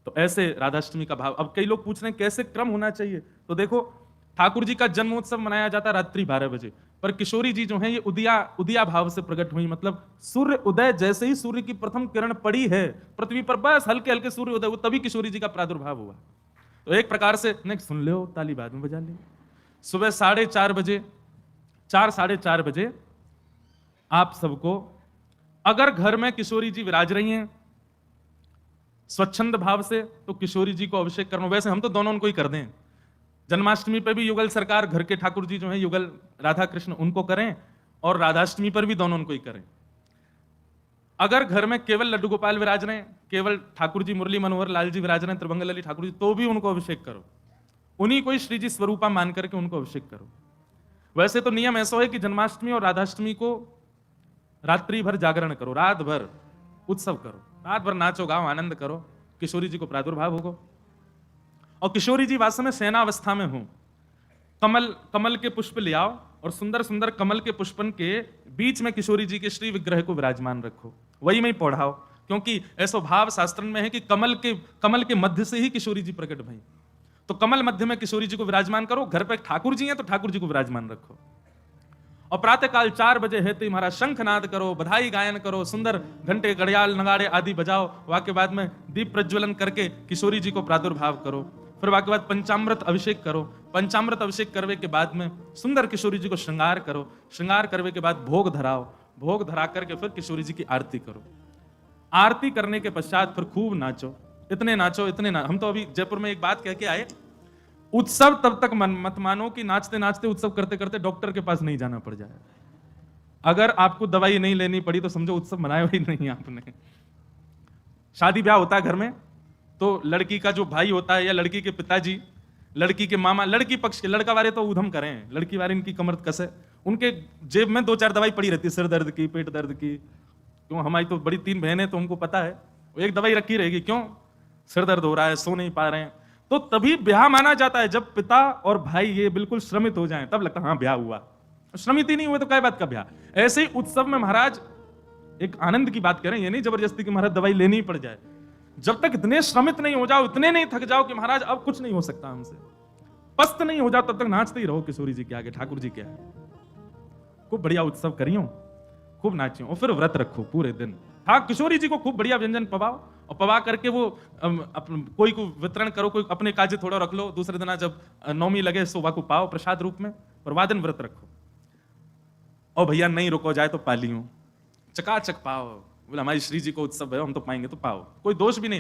तो ऐसे राधाष्टमी का भाव। अब कई लोग पूछ रहे हैं कैसे क्रम होना चाहिए, तो देखो ठाकुर जी का जन्मोत्सव मनाया जाता है रात्रि 12 बजे, पर किशोरी जी जो है ये उदिया उदिया भाव से प्रकट हुई, मतलब सूर्य उदय जैसे ही सूर्य की प्रथम किरण पड़ी है पृथ्वी पर, बस हल्के हल्के सूर्य उदय हुआ, तभी किशोरी जी का प्रादुर्भाव हुआ। तो एक प्रकार से नहीं सुन लो, ताली बाद में बजा ले। सुबह 4:30 बजे, 4-4:30 बजे आप सबको, अगर घर में किशोरी जी विराज रही हैं स्वच्छंद भाव से, तो किशोरी जी को अभिषेक करना। वैसे हम तो दोनों उनको ही कर दें, जन्माष्टमी पर भी युगल सरकार घर के ठाकुर जी जो हैं युगल राधा कृष्ण उनको करें, और राधाष्टमी पर भी दोनों उनको ही करें। अगर घर में केवल लड्डू गोपाल विराज रहे हैं, केवल ठाकुर जी मुरली मनोहर लाल जी विराज रहे हैं, त्रिभंग लली ठाकुर जी, तो भी उनको अभिषेक करो, उन्हीं को ही श्री जी स्वरूपा मान करके उनको अभिषेक करो। वैसे तो नियम ऐसा है कि जन्माष्टमी और राधाष्टमी को रात्रि भर जागरण करो, रात भर उत्सव करो, रात भर नाचो गाओ आनंद करो, किशोरी जी को प्रादुर्भाव होगा। और किशोरी जी वास्तव में सेनावस्था में हो, कमल के पुष्प ले आओ और सुंदर सुंदर कमल के पुष्पन के बीच में किशोरी जी के श्री विग्रह को विराजमान रखो, वही में पढ़ाओ, क्योंकि ऐसा भाव शास्त्र में है कि कमल के मध्य से ही किशोरी जी प्रकट भई। तो कमल मध्य में किशोरी जी को विराजमान करो, घर पे ठाकुर जी हैं तो ठाकुर जी को विराजमान रखो। और प्रातःकाल 4 बजे है तो महाराज शंखनाद करो, बधाई गायन करो, सुंदर घंटे घड़ियाल नगाड़े आदि बजाओ, वाके बाद में दीप प्रज्वलन करके किशोरी जी को प्रादुर्भाव करो। फिर वाके बाद पंचामृत अभिषेक करो, पंचामृत अभिषेक करने के बाद में सुंदर किशोरी जी को श्रृंगार करो, श्रृंगार करने के बाद भोग धराओ, भोग धरा करके फिर किशोरी जी की आरती करो। आरती करने के पश्चात फिर खूब नाचो, इतने नाचो हम तो अभी जयपुर में एक बात कह के आए, उत्सव तब तक मत मानो कि नाचते नाचते उत्सव करते करते डॉक्टर के पास नहीं जाना पड़ जाए। अगर आपको दवाई नहीं लेनी पड़ी तो समझो उत्सव मनाया ही नहीं आपने। शादी ब्याह होता है घर में, तो लड़की का जो भाई होता है या लड़की के पिताजी, लड़की के मामा, लड़की पक्ष के, लड़का वाले तो उधम करें, लड़की वाले इनकी कमर कसे, उनके जेब में 2-4 दवाई पड़ी रहती है, सिर दर्द की, पेट दर्द की। क्यों, हमारी तो बड़ी 3 बहनें, तो उनको पता है एक दवाई रखी रहेगी, क्यों सिर दर्द हो रहा है, सो नहीं पा रहे हैं। तो तभी ब्याह माना जाता है जब पिता और भाई ये बिल्कुल श्रमित हो जाएं, तब लगता है हाँ ब्याह हुआ। श्रमित ही नहीं हुए तो क्या बात का ब्याह। ऐसे ही उत्सव में महाराज एक आनंद की बात करें, ये नहीं जबरदस्ती कि महाराज दवाई लेनी ही पड़ जाए। जब तक इतने श्रमित नहीं हो जाओ, इतने नहीं थक जाओ कि महाराज अब कुछ नहीं हो सकता हमसे, पस्त नहीं हो जाओ, तब तक नाचते ही रहो किशोरी जी के आगे, ठाकुर जी के आगे। खूब बढ़िया उत्सव करियो, खूब नाचियो, और फिर व्रत रखो पूरे दिन। हाँ, किशोरी जी को खूब बढ़िया व्यंजन पवाओ, और पवा करके वो कोई को वितरण करो, कोई अपने काजे थोड़ा रख लो, दूसरे दिन जब नौमी लगे सोवा को पाओ प्रसाद रूप में, और वादन व्रत रखो। और भैया नहीं रुको जाए तो पालियो, चकाचक पाओ, बोले हमारी श्री जी को उत्सव है हम तो पाएंगे तो पाओ, कोई दोष भी नहीं।